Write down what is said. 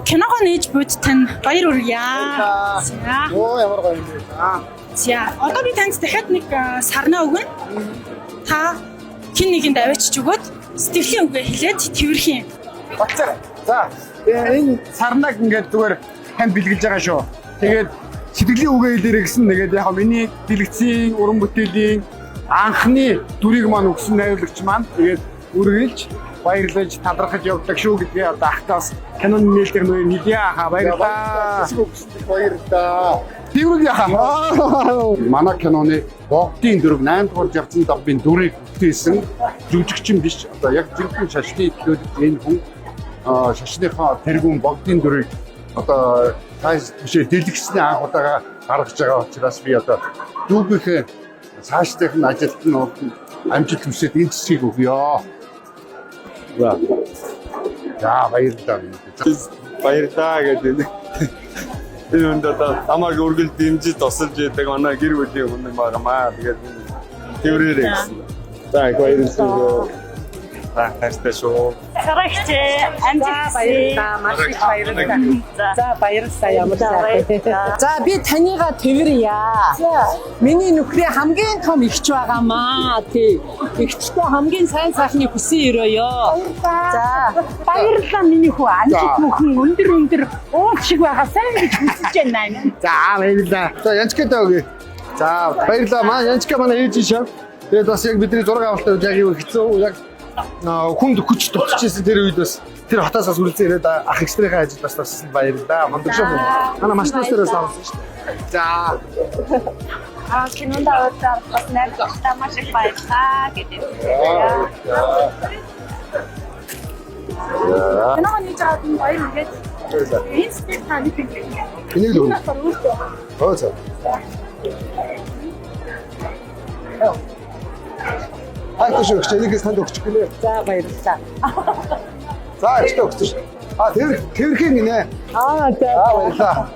киногоо нээж буйд тань баяр хүргье. За. Оо ямар гоё юм бэ. За. Одоо би танд дахиад нэг сарнаа өгнө. Та хин нэгэнд авчиж өгөөд сэтгэлийн үгээ хэлээд тэрхэн юм. Бацаа. За. Энэ сарнаг ингээд зүгээр танд бэлгэлж байгаа шүү. Тэгээд сэтгэлийн үгээ хэлээрэй гэсэн нэгээд яг миний дэлгэцийн уран бүтээлийн анхны дүрийг маань өгсөн найруулагч маань тэгээд үргэлж баярлаж талархаж явдаг шүү гэдгээ одоо ахтаас киноны нээлтээр нөө нэлээ хаа баярлалаа. Баярлалаа. Тэрүүг яхаа. Манай киноны богдын дөрөв 8 дугаар жавцсан давбын дүрийг бүтээсэн жүжигчин биш одоо яг зэрхэн шашны төлөвлөлт энэ хүн шашныхаа тэргүүн богдын дүрийг одоо бишээ дэлгэцний анх удаага гаргаж байгаа учраас би одоо дүүгийнхээ цаашдах нь ажилт нь амжилт хүсээд энэ цэцгийг өгье. За баярлалаа. Баярлалаа гэдэг. Энэ өндөө тамаг үргэлж дэмжиж тусалж яадаг манай гэр бүлийн хүн байгаамаа. Тэгээд тэрээрээ гэсэн. За баярлалаа. Хайртай шүү. Сарагчээ амжилт баярлалаа. Маш их баярлалаа. За баярлалаа ямар сайхан. За би танийгаа тэрвэрья. Миний нөхрийн хамгийн том ихч байгаамаа. Тий. Ихчтэй хамгийн сайн сайхны хүсэн өрөөё. За баярлалаа миний хүү. Амжилт мөхөн өндөр уул шиг байгаа сайн гэж хүсэж байна. За баярлалаа. За янчкатай өгье. За баярлалаа. Маа янчка манай ээж шав. Тэгээд бас яг бидний зураг авалтаа яг юу хэцүү яг хүнд хүч тутчихсэн тэр үед бас тэр хотоосаас үргэлжлэн ирээд ах экстрийн ажил бас туссан баярлалаа. Мондөг шүү. Манай машинаас авсан шүү дээ. За. кинонд аваад бас найруулагчтай маш их баярлалаа гэдэг. Киног нээж аваад баяр үргээд энэ стил таны хэлээ. Энийг л өгнө. Оо за. Хайртай шүү. Энийг танд өгчих гэлээ. За баярлалаа. За ихтэй өгсөн шүү. Тэр тэрхэн гинэ. За баярлалаа.